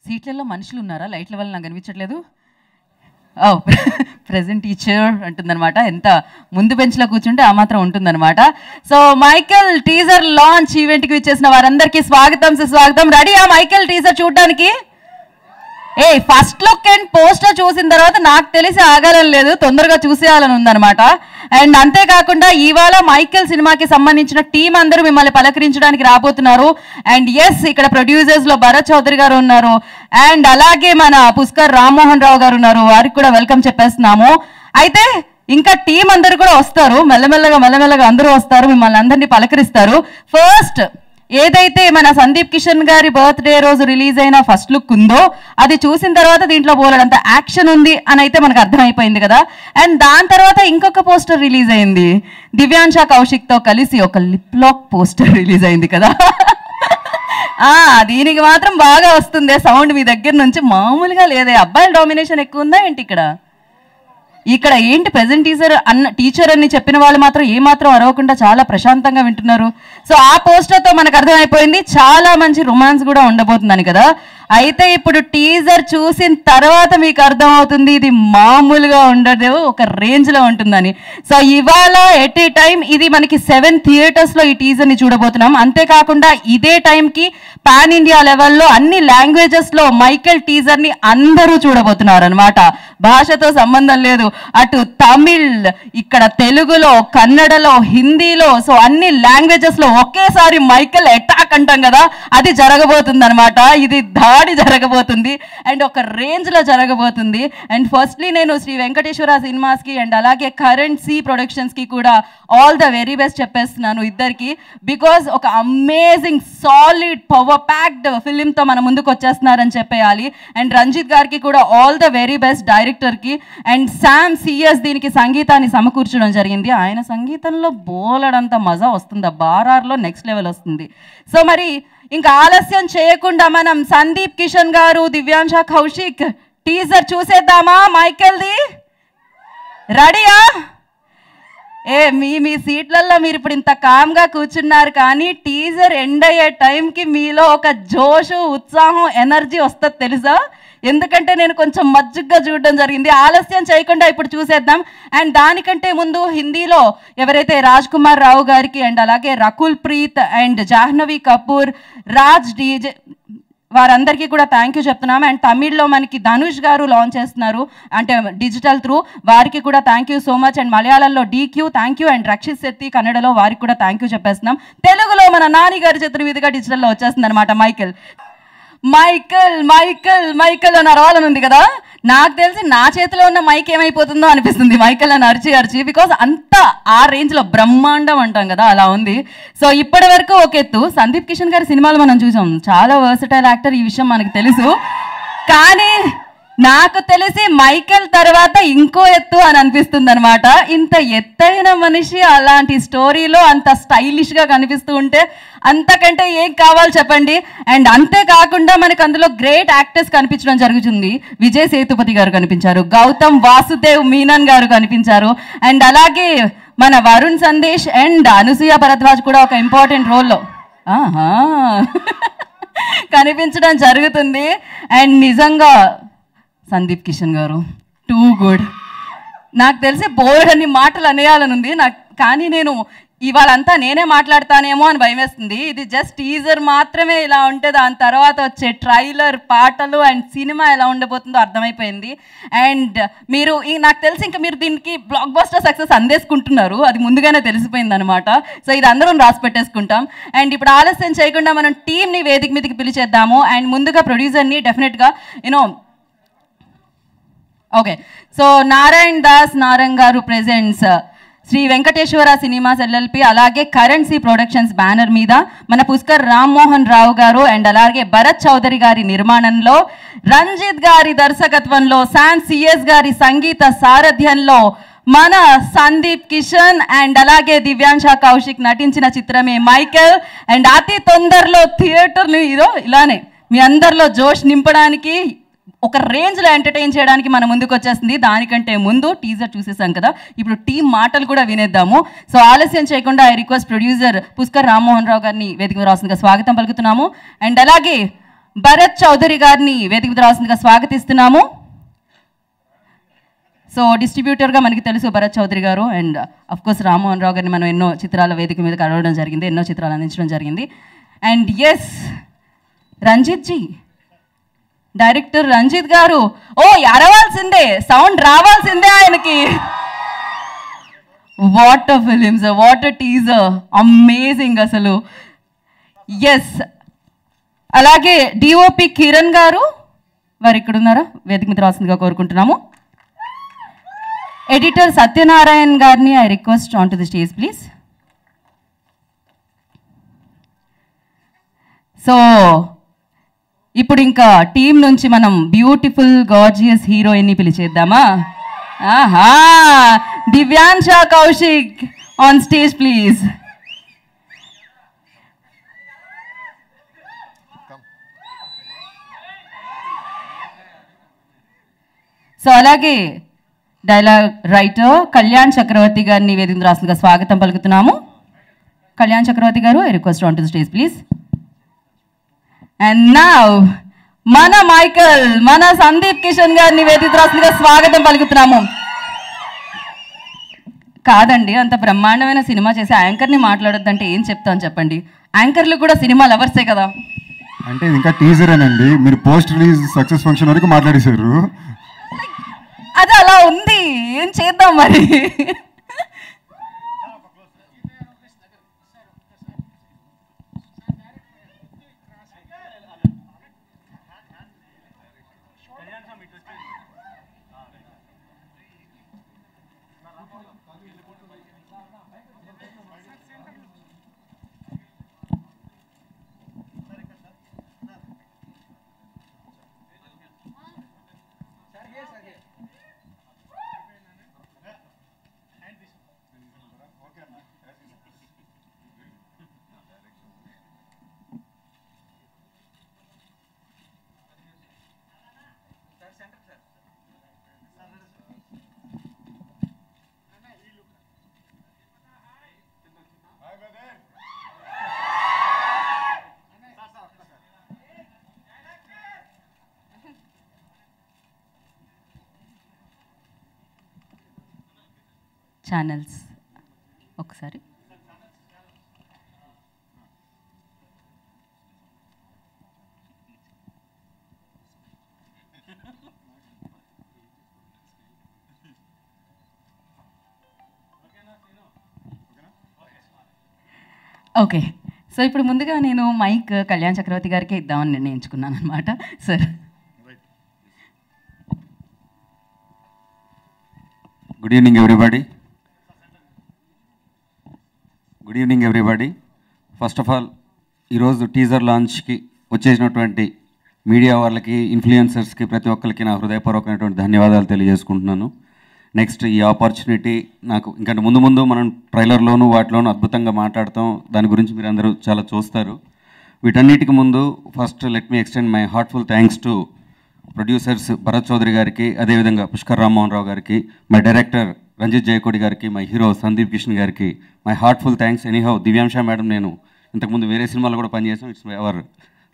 సీట్లలో మనుషులు ఉన్నారా? లైట్ల వల్ల నాకు కనిపించట్లేదు. ప్రెజెంట్ టీచర్ అంటుందన్నమాట. ఎంత ముందు బెంచ్లో కూర్చుంటే ఆ మాత్రం ఉంటుందన్నమాట. సో మైకేల్ టీజర్ లాంచ్ ఈవెంట్కి వచ్చేసిన వారందరికీ స్వాగతం సుస్వాగతం. రెడీయా మైకేల్ టీజర్ చూడడానికి? ఫస్ట్ లుక్ అండ్ పోస్టర్ చూసిన తర్వాత నాకు తెలిసి ఆగాలని లేదు, తొందరగా చూసేయాలని ఉందన్నమాట. అండ్ అంతేకాకుండా ఇవాళ మైకేల్ సినిమాకి సంబంధించిన టీం అందరూ మిమ్మల్ని పలకరించడానికి రాబోతున్నారు. అండ్ ఎస్, ఇక్కడ ప్రొడ్యూసర్స్ లో భరత్ చౌదరి గారు ఉన్నారు, అండ్ అలాగే మన పుష్కర్ రామ్మోహన్ రావు గారు ఉన్నారు. వారికి కూడా వెల్కమ్ చెప్పేస్తున్నాము. అయితే ఇంకా టీం అందరూ కూడా వస్తారు, మెల్లమెల్లగా అందరూ వస్తారు, మిమ్మల్ని అందరినీ పలకరిస్తారు. ఫస్ట్ ఏదైతే మన సందీప్ కిషన్ గారి బర్త్డే రోజు రిలీజ్ అయిన ఫస్ట్ లుక్ ఉందో అది చూసిన తర్వాత దీంట్లో బోలెడంత యాక్షన్ ఉంది అని అయితే మనకు అర్థమైపోయింది కదా. అండ్ దాని తర్వాత ఇంకొక పోస్టర్ రిలీజ్ అయింది, దివ్యాంశ కౌశిక్ తో కలిసి ఒక లిప్ లాక్ పోస్టర్ రిలీజ్ అయింది కదా. దీనికి మాత్రం బాగా వస్తుంది సౌండ్ మీ దగ్గర నుంచి, మామూలుగా లేదే. అబ్బాయిల డామినేషన్ ఎక్కువ ఉందా ఏంటి ఇక్కడ ఏంటి? ప్రెజెంట్ టీచర్ అని చెప్పిన వాళ్ళు మాత్రం ఏమాత్రం అరవకుండా చాలా ప్రశాంతంగా వింటున్నారు. సో ఆ పోస్టర్తో మనకు అర్థమైపోయింది చాలా మంచి రొమాన్స్ కూడా ఉండబోతుందని కదా. అయితే ఇప్పుడు టీజర్ చూసిన తర్వాత మీకు అర్థమవుతుంది ఇది మామూలుగా ఉండదు, ఒక రేంజ్లో ఉంటుందని. సో ఇవాళ ఎట్ ఏ టైం ఇది మనకి 7 థియేటర్స్లో ఈ టీజర్ని చూడబోతున్నాం. అంతేకాకుండా ఇదే టైంకి పాన్ ఇండియా లెవెల్లో అన్ని లాంగ్వేజెస్లో మైకేల్ టీజర్ని అందరూ చూడబోతున్నారు అనమాట. భాషతో సంబంధం లేదు, అటు తమిళ్, ఇక్కడ తెలుగులో, కన్నడలో, హిందీలో, సో అన్ని లాంగ్వేజెస్లో ఒకేసారి మైకేల్ అటాక్ అంటాం కదా, అది జరగబోతుంది అనమాట. ఇది దాడి జరగబోతుంది అండ్ ఒక రేంజ్లో జరగబోతుంది. అండ్ ఫస్ట్లీ నేను శ్రీ వెంకటేశ్వర సినిమాస్కి అండ్ అలాగే కరెంట్ సి ప్రొడక్షన్స్కి కూడా ఆల్ ద వెరీ బెస్ట్ చెప్పేస్తున్నాను ఇద్దరికి. బికాజ్ ఒక అమేజింగ్ సాలిడ్ పవర్ ప్యాక్డ్ ఫిలింతో మన ముందుకు వచ్చేస్తున్నారని చెప్పేయాలి. అండ్ రంజిత్ గారికి కూడా ఆల్ ద వెరీ బెస్ట్ డైరెక్టర్కి. అండ్ శామ్ సిఎస్ దీనికి సంగీతాన్ని సమకూర్చడం జరిగింది. ఆయన సంగీతంలో బోలెడంత మజా వస్తుంది, బారార్లో నెక్స్ట్ లెవెల్ వస్తుంది. సో మరి ఇంకా ఆలస్యం చేయకుండా మనం సందీప్ కిషన్ గారు, దివ్యాంశ కౌశిక్ టీజర్ చూసేద్దామా? మైకేల్ది రెడీయా? మీ సీట్లలో మీరు ఇప్పుడు ఇంత కామ్గా కూర్చున్నారు, కానీ టీజర్ ఎండ్ అయ్యే టైంకి మీలో ఒక జోషు, ఉత్సాహం, ఎనర్జీ వస్తుంది తెలుసా. ఎందుకంటే నేను కొంచెం మజ్జుగ్గా చూడడం జరిగింది. ఆలస్యం చేయకుండా ఇప్పుడు చూసేద్దాం. అండ్ దానికంటే ముందు హిందీలో ఎవరైతే రాజ్ కుమార్ రావు గారికి అండ్ అలాగే రకుల్ ప్రీత్ అండ్ జాహ్నవి కపూర్, రాజ్ డీజే వారందరికీ కూడా థ్యాంక్ యూ చెప్తున్నాము. అండ్ తమిళ్లో మనకి ధనుష్ గారు లాంచ్ చేస్తున్నారు అంటే డిజిటల్ త్రూ, వారికి కూడా thank you so much. And మలయాళంలో DQ thank you, and Rakshit Shetty కన్నడలో వారికి కూడా థ్యాంక్ యూ చెప్పేస్తున్నాం. తెలుగులో మన నాని గారి చిత్రం మీదుగా డిజిటల్లో వచ్చేస్తుంది అనమాట. మైకేల్ అని అరవాలని ఉంది కదా. నాకు తెలిసి నా చేతిలో ఉన్న మైక్ ఏమైపోతుందో అనిపిస్తుంది మైకేల్ అని అరిచి, బికాజ్ అంత ఆ రేంజ్లో బ్రహ్మాండం అంటాం కదా, అలా ఉంది. సో ఇప్పటి వరకు ఒక ఎత్తు, సందీప్ కిషన్ గారి సినిమాలు మనం చూసాం, చాలా వర్సటైల్ యాక్టర్, ఈ విషయం మనకు తెలుసు. కానీ నాకు తెలిసి మైకేల్ తర్వాత ఇంకో ఎత్తు అని అనిపిస్తుంది అనమాట. ఇంత ఎత్తైన మనిషి అలాంటి స్టోరీలో అంత స్టైలిష్గా కనిపిస్తూ ఉంటే అంతకంటే ఏం కావాలి చెప్పండి. అండ్ అంతేకాకుండా మనకు అందులో గ్రేట్ యాక్టర్స్ కనిపించడం జరుగుతుంది. విజయ్ సేతుపతి గారు కనిపించారు, గౌతమ్ వాసుదేవ్ మీనన్ గారు కనిపించారు, అండ్ అలాగే మన వరుణ్ సందేశ్ అండ్ అనసూయ భరద్వాజ్ కూడా ఒక ఇంపార్టెంట్ రోల్లో కనిపించడం జరుగుతుంది. అండ్ నిజంగా సందీప్ కిషన్ గారు టూ గుడ్. నాకు తెలిసి బోర్డన్ని మాటలు అనేయాలని ఉంది నాకు, కానీ నేను ఇవాళంతా నేనే మాట్లాడతానేమో అని భయం వేస్తుంది. ఇది జస్ట్ టీజర్ మాత్రమే ఇలా ఉంటే దాని తర్వాత వచ్చే ట్రైలర్, పాటలు అండ్ సినిమా ఎలా ఉండబోతుందో అర్థమైపోయింది. అండ్ మీరు నాకు తెలిసి ఇంకా మీరు దీనికి బ్లాక్ బస్టర్ సక్సెస్ అందేసుకుంటున్నారు, అది ముందుగానే తెలిసిపోయింది అనమాట. సో ఇది అందరం రాసి పెట్టేసుకుంటాం. అండ్ ఇప్పుడు ఆలస్యం చేయకుండా మనం టీంని వేదిక మీదకి పిలిచేద్దాము. అండ్ ముందుగా ప్రొడ్యూసర్ని డెఫినెట్గా okay. So Narayan Das Narang garu presents Sri Venkateswara cinemas LLP, అలాగే కరెంట్ సి ప్రొడక్షన్స్ బ్యానర్ మీద మన పుష్కర్ రామ్మోహన్ రావు గారు అండ్ అలాగే భరత్ చౌదరి గారి నిర్మాణంలో, రంజిత్ గారి దర్శకత్వంలో, శామ్ సిఎస్ గారి సంగీత సారథ్యంలో మన సందీప్ కిషన్ అండ్ అలాగే దివ్యాంశ కౌశిక్ నటించిన చిత్రమే మైకేల్. అండ్ అతి తొందరలో థియేటర్ని ఇలానే మీ అందరిలో జోష్ నింపడానికి, ఒక రేంజ్లో ఎంటర్టైన్ చేయడానికి మన ముందుకు వచ్చేస్తుంది. దానికంటే ముందు టీజర్ చూసేసాం కదా, ఇప్పుడు టీం మాటలు కూడా వినేద్దాము. సో ఆలస్యం చేయకుండా I request producer Pushkar Rammohan Rao గారిని వేదిక రాస్తుందిగా స్వాగతం పలుకుతున్నాము. అండ్ అలాగే భరత్ చౌదరి గారిని వేదిక మీద రావాల్సిందిగా స్వాగతిస్తున్నాము. సో డిస్ట్రిబ్యూటర్గా మనకి తెలుసు భరత్ చౌదరి గారు, and of course Rammohan Rao గారిని మనం ఎన్నో చిత్రాల వేదిక మీద కలవడం జరిగింది, ఎన్నో చిత్రాలు అందించడం జరిగింది. And yes, Ranjit ji, director Ranjit garu, ఓ అరవాల్సిందే, సౌండ్ రావాల్సిందే ఆయనకి. What a film sir, what a teaser, amazing అసలు. ఎస్, అలాగే డిఓపి కిరణ్ గారు వారు ఇక్కడ ఉన్నారా, వేదిక మీద రావాల్సిందిగా కోరుకుంటున్నాము. ఎడిటర్ సత్యనారాయణ గారిని I request on to the stage please. So ఇప్పుడు ఇంకా టీం నుంచి మనం బ్యూటిఫుల్ గార్జియస్ హీరోయిన్ని పిలిచేద్దామా? ఆహా, Divyansha Kaushik on stage please. So అలాగే డైలాగ్ రైటర్ కళ్యాణ్ చక్రవర్తి గారిని వేదిక రాసుగా స్వాగతం పలుకుతున్నాము. కళ్యాణ్ చక్రవర్తి గారు, I request on to the stage please. And now మన మైకల్, మన సందీప్ కిషన్ గారిని వేదిక రాసుగా స్వాగతం పలుకుతున్నాము. కాదండి, అంత బ్రహ్మాండమైన సినిమా చేసి యాంకర్ని మాట్లాడొద్దంటే ఏం చెప్తాను చెప్పండి? యాంకర్లు కూడా సినిమా లవర్సే కదా. అంటే ఇది ఇంకా టీజరేనండి, మీరు పోస్ట్ రిలీజ్ సక్సెస్ ఫంక్షన్ వరకు మాట్లాడేశారు. అది అలా ఉంది, ఏం చేద్దాం మరి. ఛానల్స్ ఒకసారి. ఓకే, సో ఇప్పుడు ముందుగా నేను మైక్ కళ్యాణ్ చక్రవర్తి గారికి ఇద్దామని నిర్ణయించుకున్నాను అనమాట. Sir, good evening everybody. Good evening everybody. First of all ఈరోజు టీజర్ లాంచ్కి వచ్చేసినటువంటి మీడియా వాళ్ళకి, ఇన్ఫ్లుయెన్సర్స్కి, ప్రతి ఒక్కరికి నా హృదయపూర్వకమైనటువంటి ధన్యవాదాలు తెలియజేసుకుంటున్నాను. నెక్స్ట్ ఈ ఆపర్చునిటీ నాకు ఇంకా ముందు ముందు మనం ట్రైలర్లోనూ వాటిలోనూ అద్భుతంగా మాట్లాడతాం, దాని గురించి మీరు అందరూ చాలా చూస్తారు. వీటన్నిటికి ముందు first let me extend my heartful thanks to producers Bharath Chowdary గారికి, అదేవిధంగా పుష్కర్ రామ్మోహన్ రావు గారికి, మై డైరెక్టర్ రంజిత్ జయకోడి గారికి, మై హీరో సందీప్ కిషన్ గారికి my heartful thanks. Anyhow Divyansha madam నేను ఇంతకుముందు వేరే సినిమాలో కూడా పనిచేసాం, ఇట్స్ అవర్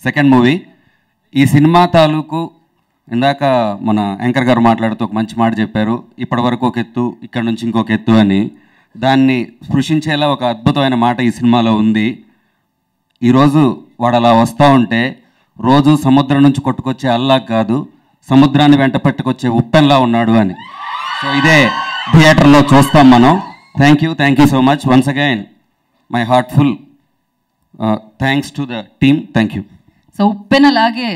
సెకండ్ మూవీ. ఈ సినిమా తాలూకు ఇందాక మన యాంకర్ గారు మాట్లాడుతూ ఒక మంచి మాట చెప్పారు, ఇప్పటి వరకు ఒక ఎత్తు, ఇక్కడ నుంచి ఇంకొక ఎత్తు అని. దాన్ని స్పృశించేలా ఒక అద్భుతమైన మాట ఈ సినిమాలో ఉంది. ఈరోజు వాడు అలా వస్తూ ఉంటే రోజు సముద్రం నుంచి కొట్టుకొచ్చే అల్లా కాదు, సముద్రాన్ని వెంట పెట్టుకొచ్చే ఉప్పెన్లా ఉన్నాడు అని. సో ఇదే థియేటర్లో చూస్తాం మనం. Thank you so much. Once again my heartful thanks to the team. Thank you. So ఉప్పెనలాగే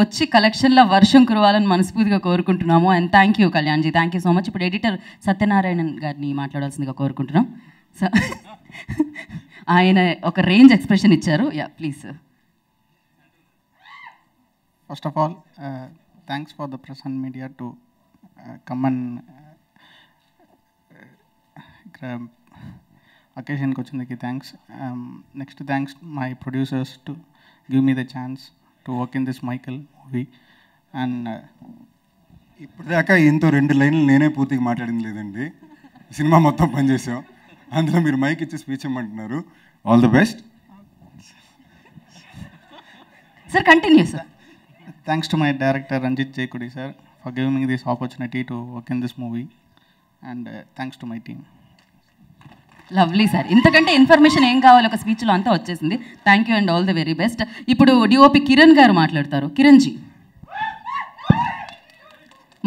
వచ్చి కలెక్షన్ల వర్షం కురవాలని మనస్ఫూర్తిగా కోరుకుంటున్నాము. And thank you Kalyan ji, thank you so much. ఇప్పుడు ఎడిటర్ సత్యనారాయణన్ గారిని మాట్లాడాల్సిందిగా కోరుకుంటున్నాం. సో ఆయన ఒక రేంజ్ ఎక్స్ప్రెషన్ ఇచ్చారు. Yeah please. First of all, thanks for the press and media to come and occasion ko chindaki thanks. Next thanks my producers to give me the chance to work in this Michael movie. And ఇప్పటిదాకా ఇంతో 2 లైన్లు నేనే పూర్తిగా మాట్లాడింది లేదండి, cinema మొత్తం పనిచేసాం. అందులో మీరు మైక్ ఇచ్చి స్పీచ్ ఇమ్మంటున్నారు. All the best sir, continue sir. Thanks to my director Ranjit Jekudi sir for giving me this opportunity to work in this movie, and thanks to my team. Lovely sir, ఇంతకంటే information ఏం కావాలి, ఒక స్పీచ్లో అంతా వచ్చేసింది. Thank you and all the very best. ఇప్పుడు DOP Kiran గారు మాట్లాడతారు. Kiran G,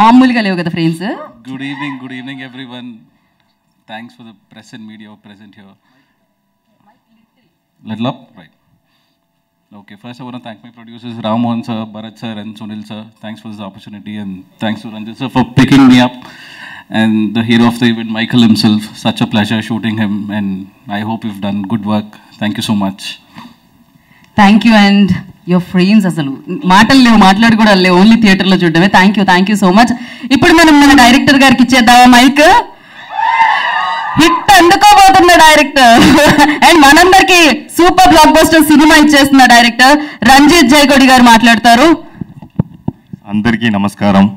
మామూలుగా లేవు కదా friends. Good evening everyone. Thanks for the press and media present here. Little up, right. Okay, first I want to thank my producers Ram Mohan sir, Bharat sir and Sunil sir. Thanks for this opportunity, and thanks to Ranjit sir for picking me up. And the hero of the event, Michael himself, such a pleasure shooting him, and I hope you've done good work. Thank you so much. Thank you and your friends. అసలు మాటలు లేవు, మాట్లాడి కూడా లేవు, only థియేటర్లో చూడడమే. Thank you so much. ఇప్పుడు మనం మన డైరెక్టర్ గారికి ఇచ్చేద్దామా మైక్? హిట్ అందుకోబోతున్న డైరెక్టర్ అండ్ మనందరికి సూపర్ బ్లాక్ బస్టర్ సినిమా ఇచ్చేస్తున్న డైరెక్టర్ రంజిత్ జైకోడి గారు మాట్లాడతారు. అందరికీ నమస్కారం.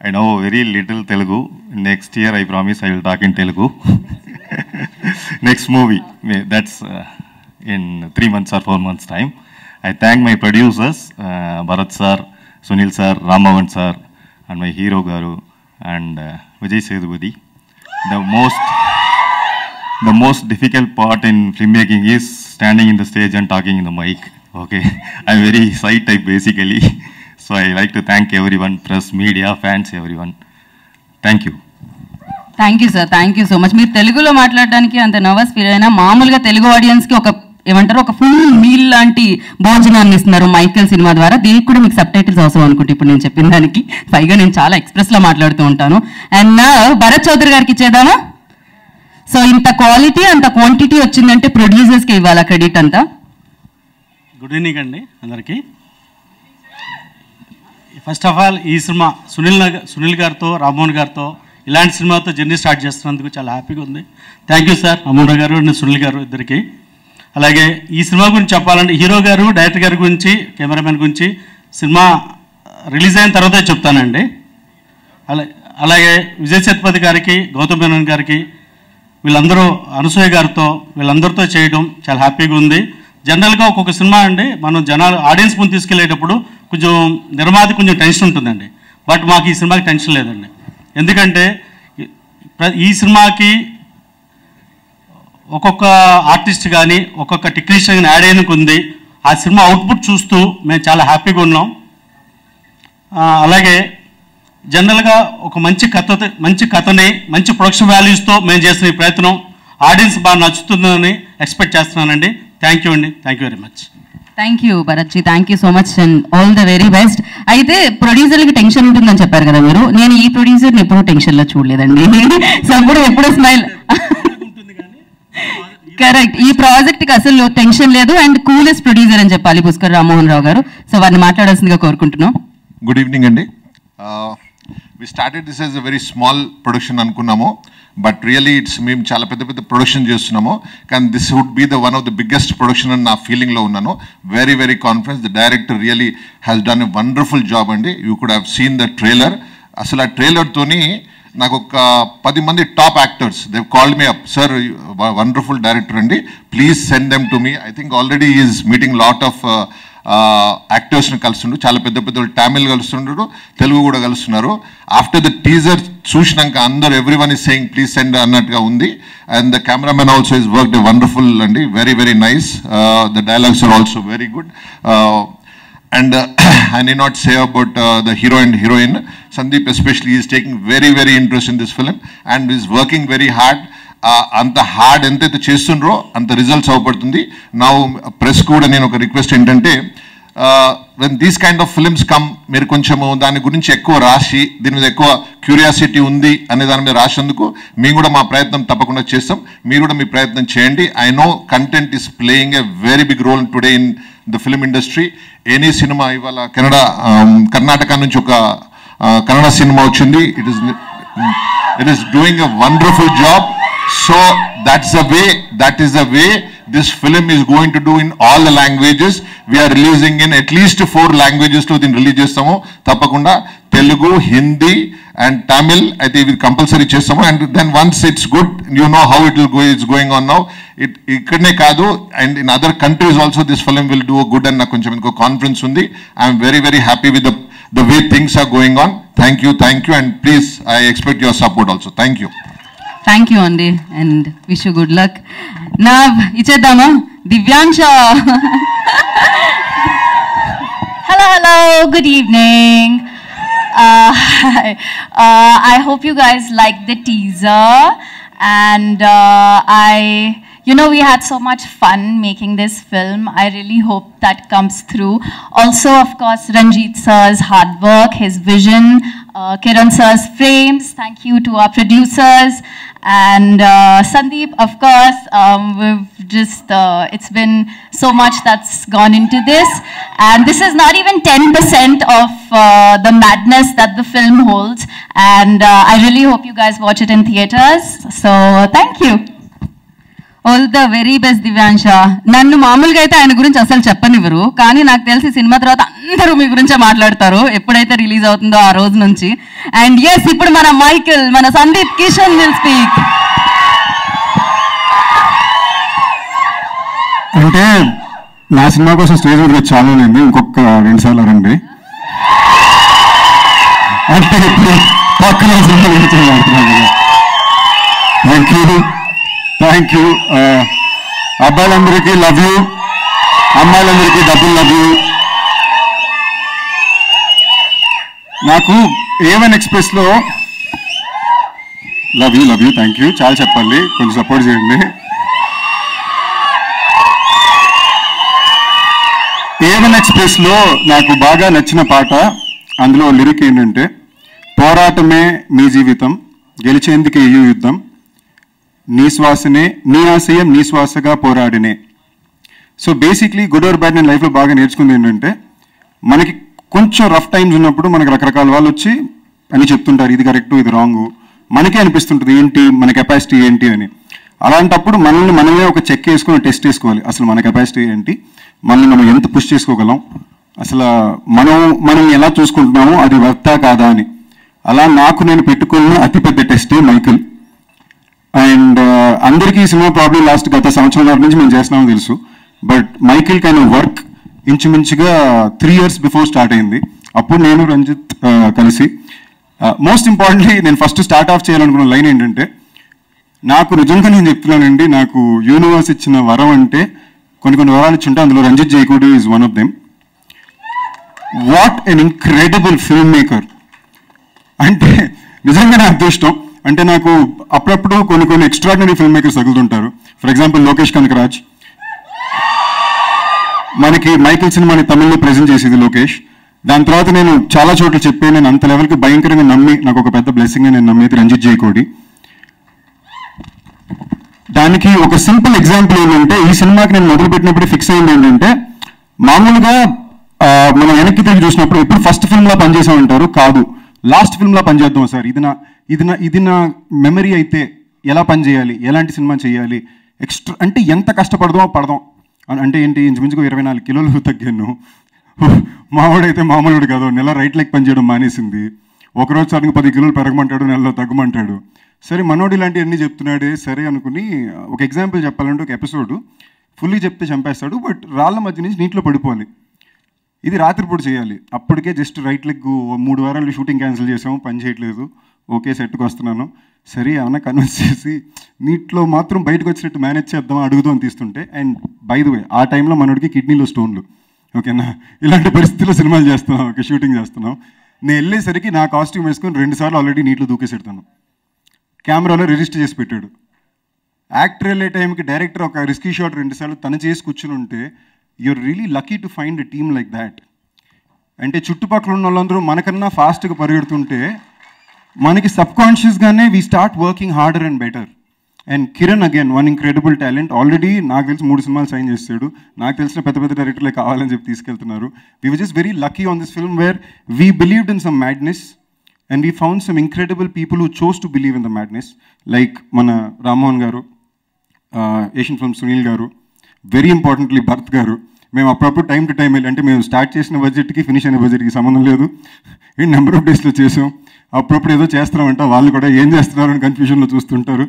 I know very little Telugu. Next year I promise I will talk in Telugu. Next movie, that's in 3 months or 4 months time. I thank my producers, Bharat sir, Sunil sir, Ram Mohan sir, and my hero Garu and Vijay Sethupathi. The most difficult part in filmmaking is standing in the stage and talking in the mic. Okay, I'm very shy type basically. So I like to thank everyone, press, media, fans, everyone. Thank you. Thank you sir, thank you so much. మీరు తెలుగులో మాట్లాడడానికి అంత nervous feel అయినా మామూలుగా తెలుగు ఆడియన్స్కి ఒక full meal లాంటి భోజనాన్ని ఇస్తున్నారు మైకేల్ సినిమా ద్వారా. దీనికి కూడా మీకు సబ్ టైటిల్స్ అవసరం అనుకుంటే ఇప్పుడు నేను చెప్పిన దానికి. పైగా నేను చాలా ఎక్స్ప్రెస్లో మాట్లాడుతూ ఉంటాను. అండ్ నా భరత్ చౌదరి గారికి ఇచ్చేద్దామా? సో ఇంత క్వాలిటీ అంత క్వాంటిటీ వచ్చిందంటే ప్రొడ్యూసర్స్కి ఇవ్వాలి క్రెడిట్ అంతా. గుడ్ ఈవినింగ్ అండి అందరికీ. ఫస్ట్ ఆఫ్ ఆల్ ఈ సినిమా సునీల్ గారితో, రామ్మోహన్ గారితో ఇలాంటి సినిమాతో జర్నీ స్టార్ట్ చేస్తున్నందుకు చాలా హ్యాపీగా ఉంది. థ్యాంక్ యూ సార్, రామ్మోహన్ గారు అండ్ సునీల్ గారు ఇద్దరికి. అలాగే ఈ సినిమా గురించి చెప్పాలంటే హీరో గారు, డైరెక్టర్ గారి గురించి, కెమెరామెన్ గురించి సినిమా రిలీజ్ అయిన తర్వాతే చెప్తానండి. అలాగే విజయ్ సేతుపతి గారికి, గౌతమ్ మేనన్ గారికి, వీళ్ళందరూ అనసూయ గారితో వీళ్ళందరితో చేయడం చాలా హ్యాపీగా ఉంది. జనరల్గా ఒక్కొక్క సినిమా అండి మనం జనాలు ఆడియన్స్ ముందు తీసుకెళ్లేటప్పుడు కొంచెం నిర్మాత కొంచెం టెన్షన్ ఉంటుందండి. బట్ మాకు ఈ సినిమాకి టెన్షన్ లేదండి. ఎందుకంటే ఈ సినిమాకి ఒక్కొక్క ఆర్టిస్ట్ కానీ ఒక్కొక్క టెక్నీషియన్ కానీ యాడ్ అయినకు ఉంది. ఆ సినిమా అవుట్పుట్ చూస్తూ మేము చాలా హ్యాపీగా ఉన్నాం. అలాగే జనరల్గా ఒక మంచి కథని మంచి ప్రొడక్షన్ వాల్యూస్తో మేము చేసిన ఈ ప్రయత్నం ఆడియన్స్ బాగా నచ్చుతుందని ఎక్స్పెక్ట్ చేస్తున్నానండి. థ్యాంక్ యూ అండి, thank you very much. Thank you Bharath ji, thank you so much and all the very best. అయితే ప్రొడ్యూసర్కి టెన్షన్ ఉంటుందని చెప్పారు కదా మీరు. నేను ఈ ప్రొడ్యూసర్ని ఎప్పుడూ టెన్షన్లో చూడలేదండి. సో ఎప్పుడు స్మైల్. కరెక్ట్, ఈ ప్రాజెక్ట్కి అసలు టెన్షన్ లేదు అండ్ కూలెస్ట్ ప్రొడ్యూసర్ అని చెప్పాలి పుష్కర్ రామ్మోహన్ రావు గారు. సో వారిని మాట్లాడాల్సిందిగా కోరుకుంటున్నాం. గుడ్ ఈవినింగ్ అండి. We started this as a very small production అనుకున్నాము, బట్ రియలీ మేము చాలా పెద్ద ప్రొడక్షన్ చేస్తున్నాము. కానీ this would be the one of the biggest production అని నా ఫీలింగ్లో ఉన్నాను. Very confidence. The director really has done a wonderful job అండి. You could have seen the trailer. అసలు ఆ ట్రైలర్తోని నాకు ఒక 10 మంది top actors they called me up, sir wonderful director అండి, please send them to me. I think already is meeting lot of యాక్టర్స్ని కలుస్తుండ్రు. చాలా పెద్ద తమిళ్ కలుస్తుండ్రు, తెలుగు కూడా కలుస్తున్నారు. ఆఫ్టర్ ద టీజర్ చూసినాక అందరూ everyone is saying please send అన్నట్టుగా ఉంది. And the cameraman also is worked wonderful అండి, very nice. The dialogues are also very good. And I need not say about the hero and heroine. Sandeep especially is taking very interest in this film and is working very hard. అంత hard ఎంతైతే చేస్తుండ్రో అంత results అవపడుతుంది. నా press కూడా నేను ఒక request ఏంటంటే, when these kind of films come, మీరు కొంచెము దాని గురించి ఎక్కువ రాసి దీని మీద ఎక్కువ క్యూరియాసిటీ ఉంది అనే దాని మీద రాసేందుకు మేము కూడా మా ప్రయత్నం తప్పకుండా చేస్తాం. మీరు కూడా మీ ప్రయత్నం చేయండి. I know content is playing a very big role today in the film industry. Any cinema ఇవాళ కర్ణాటక నుంచి ఒక కన్నడ సినిమా వచ్చింది. It is doing a wonderful job. So that is the way this film is going to do in all the languages. We are releasing in at least 4 languages to the release chestamu tappakunda. Telugu, Hindi and Tamil. I think we compulsory చేస్తాము. And then once it's good, you know how it will go. It's going on now. ఇక్కడనే కాదు, and in other countries also this film will do a good. And నాకు కొంచెం ఇంకో confidence ఉంది. I am very very happy with the way things are going on. Thank you, and please I expect your support also. Thank you. Thank you అండి and wish you good luck. నా ఇచ్చేద్దామా Divyansha. Hello, good evening. I hope you guys liked the teaser, and we had so much fun making this film. I really hope that comes through. Also, of course, Ranjit sir's hard work, his vision, Kiran sir's frames. Thank you to our producers. And Sandeep, of course, we've just, it's been so much that's gone into this. And this is not even 10% of the madness that the film holds. And I really hope you guys watch it in theaters. So, thank you. All the very best Divyansha. నన్ను మామూలుగా అయితే ఆయన గురించి అసలు చెప్పనివ్వరు, కానీ నాకు తెలిసి cinema తర్వాత అందరూ మీ గురించే మాట్లాడతారు ఎప్పుడైతే రిలీజ్ అవుతుందో ఆ రోజు నుంచి. అండ్ ఎస్, ఇప్పుడు మన మైకిల్, మన సందీప్ కిషన్ విల్ స్పీక్. అంటే నా సినిమా కోసం స్టేజ్ మీద చాలా లేదు, ఇంకొక 2 సార్లు రండి. అంటే ఇప్పుడు పక్కన సినిమా గురించి మాట్లాడుతున్నాను కదా. Thank you. అబ్బాయిలందరికీ లవ్ యూ, అమ్మాయిలందరికీ డబ్బులు లవ్ యూ. నాకు A1 ఎక్స్ప్రెస్లో లవ్ యూ థ్యాంక్ యూ చాలా చెప్పాలి, కొంచెం సపోర్ట్ చేయండి. A1 ఎక్స్ప్రెస్లో నాకు బాగా నచ్చిన పాట, అందులో లిరిక్ ఏంటంటే, పోరాటమే మీ జీవితం, గెలిచేందుకే ఈ యుద్ధం, నీ శ్వాసనే నీ ఆశయం నీ శ్వాసగా పోరాడినే. So basically good or bad నేను లైఫ్లో బాగా నేర్చుకుంది ఏంటంటే, మనకి కొంచెం రఫ్ టైమ్స్ ఉన్నప్పుడు మనకి రకరకాల వాళ్ళు వచ్చి అని చెప్తుంటారు, ఇది కరెక్ట్ ఇది రాంగ్, మనకే అనిపిస్తుంటుంది ఏంటి మన కెపాసిటీ ఏంటి అని. అలాంటప్పుడు మనమే ఒక చెక్ వేసుకొని టెస్ట్ చేసుకోవాలి, అసలు మన కెపాసిటీ ఏంటి, మనం ఎంత పుష్ చేసుకోగలం, అసలు మనం ఎలా చూసుకుంటున్నామో అది వర్తా కాదా అని. అలా నాకు నేను పెట్టుకున్న అతిపెద్ద టెస్టే మైకిల్. అండ్ అందరికీ ఈ సినిమా ప్రాబ్లమ్ గత సంవత్సరం నుంచి మేము చేస్తున్నామో తెలుసు, బట్ మైకిల్ కైన్ వర్క్ ఇంచుమించుగా 3 years బిఫోర్ స్టార్ట్ అయింది. అప్పుడు నేను రంజిత్ కలిసి, మోస్ట్ ఇంపార్టెంట్లీ నేను ఫస్ట్ స్టార్ట్ ఆఫ్ చేయాలనుకున్న లైన్ ఏంటంటే, నాకు నిజంగా నేను చెప్తున్నానండి, నాకు యూనివర్స్ ఇచ్చిన వరం అంటే కొన్ని వరాలు ఇచ్చుంటే అందులో Ranjith Jaikodi is one of them. What an incredible filmmaker. అంటే నిజంగా నా అదృష్టం. అంటే నాకు అప్పుడప్పుడు కొన్ని ఎక్స్ట్రాడినరీ ఫిల్మ్ మేకర్స్ తగులుతుంటారు. ఫర్ ఎగ్జాంపుల్ లోకేష్ కనకరాజ్, మనకి మైకిల్ సినిమాని తమిళ్లో ప్రెజెంట్ చేసేది లోకేష్. దాని తర్వాత నేను చాలా చోట్ల చెప్పే, నేను అంత లెవెల్కి భయంకరంగా నమ్మి, నాకు ఒక పెద్ద బ్లెస్సింగ్ నేను నమ్మేది రంజిత్ జైకోడి. దానికి ఒక సింపుల్ ఎగ్జాంపుల్ ఏంటంటే, ఈ సినిమాకి నేను మొదలుపెట్టినప్పుడు ఫిక్స్ అయింది ఏంటంటే, మామూలుగా మనం వెనక్కి తిరిగి చూసినప్పుడు ఎప్పుడు ఫస్ట్ ఫిల్మ్లో పనిచేసామంటారు, కాదు లాస్ట్ ఫిల్మ్లో పనిచేద్దాం సార్, ఇది నా మెమరీ అయితే ఎలా పని చేయాలి, ఎలాంటి సినిమా చేయాలి, ఎక్స్ట్రా అంటే ఎంత కష్టపడదామో పడదాం అంటే ఏంటి, ఇంచుమించుగా 24 కిలోలు తగ్గాను. మావాడైతే మామూలుడు కాదు, నెల రైట్ లెగ్ పని చేయడం మానేసింది. ఒకరోజు సరిగ్గా 10 కిలోలు పెరగమంటాడు, నెలలో తగ్గమంటాడు. సరే మనోడు ఇలాంటివన్నీ చెప్తున్నాడే సరే అనుకుని, ఒక ఎగ్జాంపుల్ చెప్పాలంటే ఒక ఎపిసోడ్ ఫుల్లీ చెప్తే చంపేస్తాడు, బట్ రాళ్ళ మధ్య నుంచి నీటిలో పడిపోవాలి. ఇది రాత్రిపూట చేయాలి. అప్పటికే జస్ట్ రైట్ లెగ్ 3 వారాలు షూటింగ్ క్యాన్సిల్ చేసాము, పని చేయట్లేదు, ఓకే సెట్కి వస్తున్నాను. సరే ఏమన్నా కన్విన్స్ చేసి నీటిలో మాత్రం బయటకు వచ్చినట్టు మేనేజ్ చేద్దాం అడుగుదాం తీస్తుంటే, అండ్ బై ద వే ఆ టైంలో మనోడికి కిడ్నీలో స్టోన్లు. ఓకేనా, ఇలాంటి పరిస్థితుల్లో సినిమాలు చేస్తున్నాం, ఓకే షూటింగ్ చేస్తున్నాం. నేను వెళ్ళేసరికి నా కాస్ట్యూమ్ వేసుకొని 2 సార్లు ఆల్రెడీ నీటిలో దూకేసెడతాను. కెమెరాలో రిజిస్టర్ చేసి పెట్టాడు. యాక్టర్ వెళ్ళే టైంకి డైరెక్టర్ ఒక రిస్కీ షాట్ 2 సార్లు తను చేసి కూర్చుని ఉంటే, you're really lucky to find a team like that. అంటే చుట్టుపక్కల ఉన్న వాళ్ళందరూ మనకన్నా ఫాస్ట్గా పరిగెడుతుంటే మనకి సబ్కాన్షియస్గానే we start working harder and better. And Kiran again one incredible talent. Already నాకు తెలిసి 3 సినిమాలు సైన్ చేస్తాడు. నాకు తెలిసిన పెద్ద డైరెక్టర్లే కావాలని చెప్పి తీసుకెళ్తున్నారు. We were just very lucky on this film where we believed in some madness and we found some incredible people who chose to believe in the madness. Like మన రామ్మోహన్ గారు, ఏషియన్ ఫిల్మ్ సునీల్ గారు, వెరీ ఇంపార్టెంట్లీ భరత్ గారు. మేము అప్పుడప్పుడు time to time వెళ్ళి, అంటే మేము start చేసిన బడ్జెట్కి ఫినిష్ అయిన బడ్జెట్కి సంబంధం లేదు, ఈ నెంబర్ ఆఫ్ డేస్లో చేసాం. అప్పుడప్పుడు ఏదో చేస్తున్నామంట, వాళ్ళు కూడా ఏం చేస్తున్నారు అని కన్ఫ్యూజన్లో చూస్తుంటారు.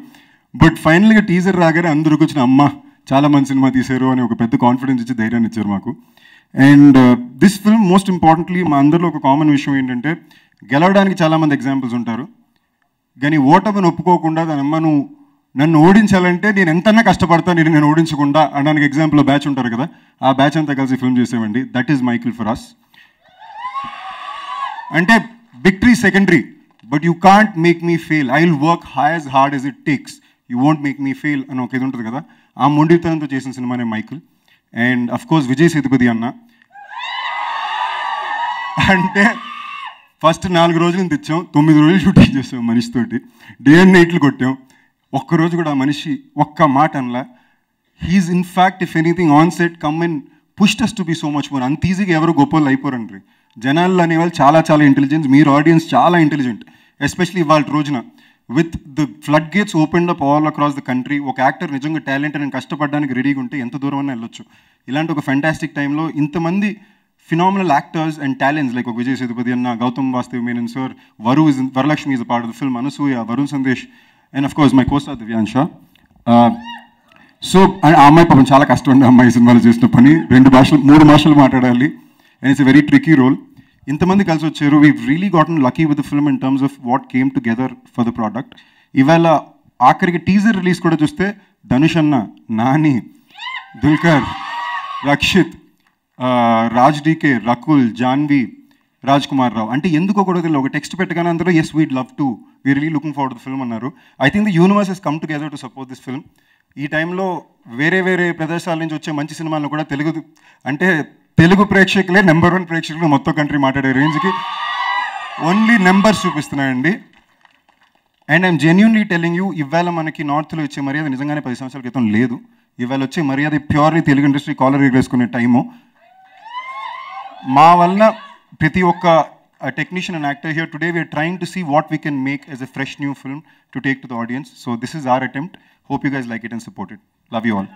బట్ ఫైనల్గా టీజర్ రాగానే అందరికి వచ్చిన అమ్మ చాలా మంచి సినిమా తీశారు అని ఒక పెద్ద కాన్ఫిడెన్స్ ఇచ్చి ధైర్యాన్ని ఇచ్చారు మాకు. And this film most importantly మా అందరిలో ఒక కామన్ విషయం ఏంటంటే, గెలవడానికి చాలామంది ఎగ్జాంపుల్స్ ఉంటారు, కానీ ఓటమిని ఒప్పుకోకుండా దాని అమ్మ నువ్వు నన్ను ఓడించాలంటే నేను ఎంతన్నా కష్టపడతాను నేను ఓడించకుండా అనడానికి ఎగ్జాంపుల్ బ్యాచ్ ఉంటారు కదా, ఆ బ్యాచ్ అంతా కలిసి ఫిల్మ్ చేసామండి. That is Michael for us. అంటే victory secondary, but you can't make me fail. I will work as hard as it takes, you won't make me fail అని ఒక ఇది ఉంటుంది కదా, ఆ మొండితనంతో చేసిన సినిమానే Michael. And of course Vijay Sethupathi అన్న అంటే ఫస్ట్ 4 రోజులు తెచ్చాం, 9 రోజులు షూటింగ్ చేసాం మనిషితోటి, డే అండ్ నైట్లు కొట్టాం. ఒక్కరోజు కూడా మనిషి ఒక్క మాట అనలా. He's in fact if anything on set come and pushed us to be so much more. అంత ఈజీగా ఎవరు గొప్పలు అయిపోరండి. జనాలు అనేవాళ్ళు చాలా చాలా ఇంటెలిజెన్స్, మీరు ఆడియన్స్ చాలా ఇంటెలిజెంట్, ఎస్పెషలీ ఇవాళ రోజున with the flood gates opened up all across the country. ఒక యాక్టర్ నిజంగా టాలెంట్ అని కష్టపడడానికి రెడీగా ఉంటే ఎంత దూరం అన్నా వెళ్ళొచ్చు. ఇలాంటి ఒక ఫెంటాస్టిక్ టైంలో ఇంతమంది phenomenal actors and talents like Vijay Sethupathi అన్న, Gautham Vasudev Menon sir, Varalakshmi is a part of the film, Anasuya, Varun Sandesh, and of course my costar Divyansha. So ఆ అమ్మాయి పాపం చాలా కష్టం అండి, అమ్మాయి సినిమాలో చేసిన పని. 3 భాషలు మాట్లాడాలి, and it's a very tricky role. ఇంతమంది కలిసి వచ్చారు. We really gotten lucky with the film in terms of what came together for the product. ఇవాళ ఆఖరికి టీజర్ రిలీజ్ కూడా చూస్తే ధనుష్ అన్న, నాని, దుల్కర్, రక్షిత్, రాజ్ డీకే, రకుల్, జాన్వి, రాజ్ కుమార్ రావు, అంటే ఎందుకో కూడా తెలియదు, ఒక టెక్స్ట్ పెట్టగానే అందరూ yes we'd love to, we really looking forward the film అన్నారు. I think the universe Hess come together to support this film. ఈ టైంలో వేరే వేరే ప్రదేశాల నుంచి వచ్చే మంచి సినిమాలను కూడా తెలుగు ప్రేక్షకులే నెంబర్ 1 ప్రేక్షకులు మొత్తం కంట్రీ మాట్లాడే రేంజ్కి ఓన్లీ నెంబర్స్ చూపిస్తున్నాయండి. And I'm genuinely telling you, ఇవాళ మనకి నార్త్లో వచ్చే మర్యాద నిజంగానే 10 సంవత్సరాల క్రితం లేదు. ఇవాళ వచ్చే మర్యాద ప్యూర్లీ తెలుగు ఇండస్ట్రీ కాలర్ ఎగరేసుకునే టైము. మా వలన ప్రతి ఒక్క technician and actor here today we're trying to see what we can make as a fresh new film to take to the audience. So this is our attempt. Hope you guys like it and support it. Love you all.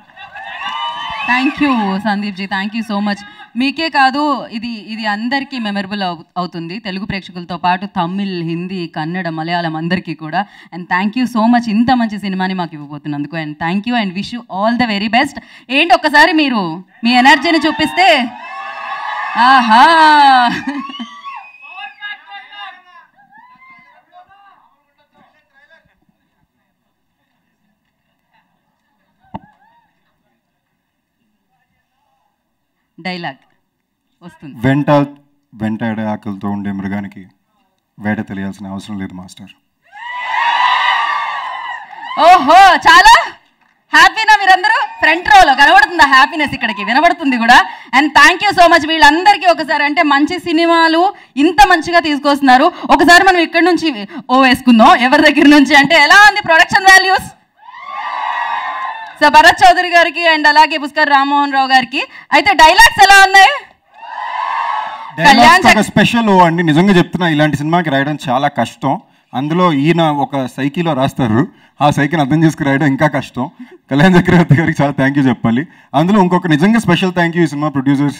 Thank you Sandeep ji, thank you so much. మీకే కాదు, ఇది అందరికీ memorable అవుతుంది, తెలుగు ప్రేక్షకులతో పాటు తమిళ్, హిందీ, కన్నడ, మలయాళం అందరికీ కూడా. And thank you so much ఇంత మంచి సినిమాని మాకు ఇవ్వబోతున్నందుకు. And thank you and wish you all the very best. ఏంటి ఒక్కసారి మీరు మీ ఎనర్జీని చూపిస్తే, ఆహా డైలాగ్ వస్తుంది. వెంటాడే ఆకలితో ఉండే మృగానికి వేట తెలియాల్సిన అవసరం లేదు మాస్టర్. ఓహో, చాలా హ్యాపీనా మీరందరూ? ఫ్రంట్ రోలో కనబడుతుందా హ్యాపీనెస్? ఇక్కడికి వినబడుతుంది కూడా. And thank you so much వీళ్ళందరికీ. ఒకసారి అంటే మంచి సినిమాలు ఇంత మంచిగా తీసుకొస్తున్నారు. ఒకసారి మనం ఇక్కడ నుంచి వేసుకుందాం, ఎవరి దగ్గర నుంచి అంటే ఎలా ఉంది production values? So Bharath Chowdary గారికి అండ్ అలాగే పుష్కర్ రామ్మోహన్ రావు గారికి అయితే డైలాగ్స్ ఎలా ఉన్నాయి? స్పెషల్ అండి, నిజంగా చెప్తున్నా, ఇలాంటి సినిమాకి రాయడం చాలా కష్టం. అందులో ఈయన ఒక సైకిల్లో రాస్తారు, ఆ సైకిల్ అర్థం చేసుకుని రాయడం ఇంకా కష్టం. కళ్యాణ్ చక్రవర్తి గారికి చాలా థ్యాంక్ యూ చెప్పాలి. అందులో ఇంకొక నిజంగా స్పెషల్ థ్యాంక్ యూ ఈ సినిమా ప్రొడ్యూసర్స్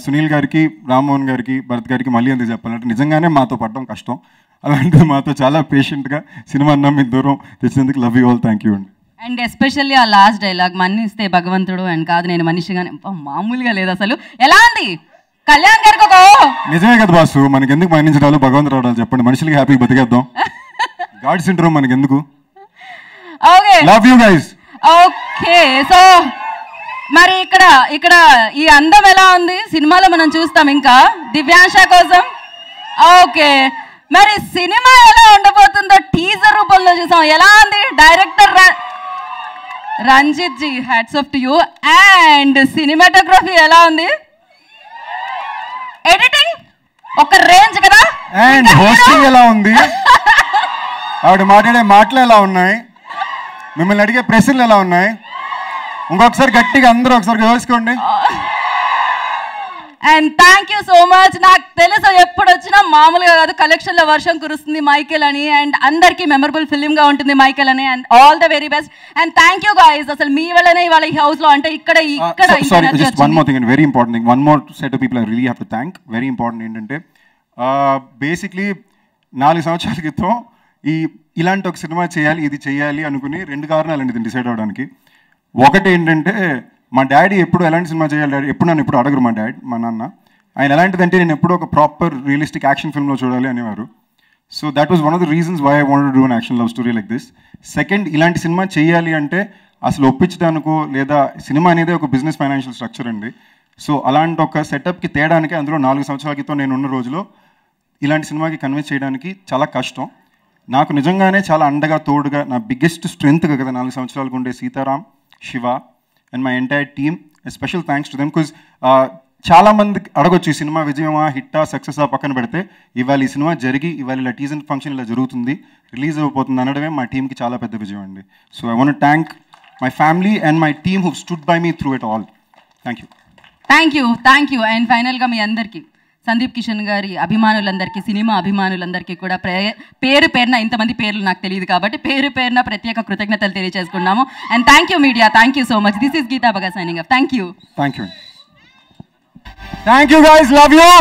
సునీల్ గారికి, రామ్మోహన్ గారికి, భరత్ గారికి మళ్ళీ ఎందుకు చెప్పాలంటే నిజంగానే మాతో పడడం కష్టం. అలాంటిది మాతో చాలా పేషెంట్గా సినిమా అన్నా మీ దూరం తెచ్చినందుకు love you all. Thank you అండి. అండ్ ఎస్పెషల్లీ ఆ లాస్ట్ డైలాగ్, మన్నిస్తే భగవంతుడు అండ్ కాదు నేను మనిషిగానే, మామూలుగా లేదు అసలు. ఎలా ఉంది కళ్యాణ్ గారికి? ఒక నిజమే కదా బాసు, మనకి ఎందుకు మన్నించడాలు భగవంతుడు రావడాలు చెప్పండి, మనుషులకి హ్యాపీగా బతికేద్దాం. గాడ్ సిండ్రోమ్ మనకి ఎందుకు? Okay, love you guys. Okay, so మరి ఇక్కడ ఈ అందం ఎలా ఉంది సినిమాలో మనం చూస్తాం ఇంకా దివ్యాంశ కోసం. ఓకే, మరి సినిమా ఎలా ఉండబోతుందో టీజర్ రూపంలో చూసాం. ఎలా ఉంది? Director Ranjith ji, hats off to you. And cinematography ఎలా ఉంది? ఎడిటింగ్ ఒక రేంజ్ కదా. అండ్ హోస్టింగ్ ఎలా ఉంది? ఆవిడ మాట్లాడే మాటలు ఎలా ఉన్నాయి? మిమ్మల్ని అడిగే ప్రశ్నలు ఎలా ఉన్నాయి? ఇంకొకసారి గట్టిగా అందరూ ఒకసారి వేసుకోండి. And thank you so much. నాకు తెలుసు ఎప్పుడు వచ్చినా మామూలుగా కాదు, కలెక్షన్ల వర్షం కురుస్తుంది మైకేల్ అని, అండ్ అందరికీ మెమరబుల్ ఫిలింగా ఉంటుంది మైకేల్ అని. And all the very best and thank you guys. అసలు మీ వల్లనే ఇవాళ ఈ హౌస్ లో అంటే ఇక్కడ sorry just one more thing and very important thing, one more set of people I really have to thank. Very important ఏంటంటే basically 4 సంవత్సరాల క్రితం ఇలాంటి ఒక సినిమా చేయాలి, ఇది చేయాలి అనుకుని 2 కారణాలండి దీన్ని డిసైడ్ అవ్వడానికి. ఒకటి ఏంటంటే మా డాడీ ఎప్పుడు ఎలాంటి సినిమా చేయాలి డాడీ ఎప్పుడు నన్ను ఎప్పుడు అడగరు మా నాన్న. ఆయన ఎలాంటిదంటే నేను ఎప్పుడు ఒక ప్రాపర్ రియలిస్టిక్ యాక్షన్ ఫిల్మ్లో చూడాలి అనేవారు. So that was one of the reasons why I wanted to do an action love story like this. Second, ఇలాంటి సినిమా చేయాలి అంటే అసలు ఒప్పించడానికో లేదా సినిమా అనేది ఒక బిజినెస్ ఫైనాన్షియల్ స్ట్రక్చర్ అండి. సో అలాంటి ఒక సెటప్కి తేడానికి అందులో 4 సంవత్సరాల క్రితం నేను ఉన్న రోజులో ఇలాంటి సినిమాకి కన్విన్స్ చేయడానికి చాలా కష్టం. నాకు నిజంగానే చాలా అండగా తోడుగా నా బిగ్గెస్ట్ స్ట్రెంగ్త్ కదా 4 సంవత్సరాలకు ఉండే Sitaram, Shiva and my entire team. Special thanks to them. Because చాలామంది అడగొచ్చు ఈ సినిమా విజయమా, హిట్టా, సక్సెసా పక్కన పెడితే ఇవాళ ఈ సినిమా జరిగి ఇవాళ ఇలా టీజర్ ఫంక్షన్ ఇలా జరుగుతుంది, రిలీజ్ అయిపోతుంది అనడమే మా టీంకి చాలా పెద్ద విజయం అండి. So I want to thank my family and my team who stood by me through it all. Thank you. Thank you. And ఫైనల్గా మీ అందరికీ, సందీప్ కిషన్ గారి అభిమానులందరికీ, సినిమా అభిమానులందరికీ కూడా పేరు పేరున, ఇంతమంది పేర్లు నాకు తెలియదు కాబట్టి పేరు పేరున ప్రత్యేక కృతజ్ఞతలు తెలియజేసుకున్నాము. And thank you media, thank you so much. This is Geetha Bhagat signing off. Thank you. Thank you guys, love you.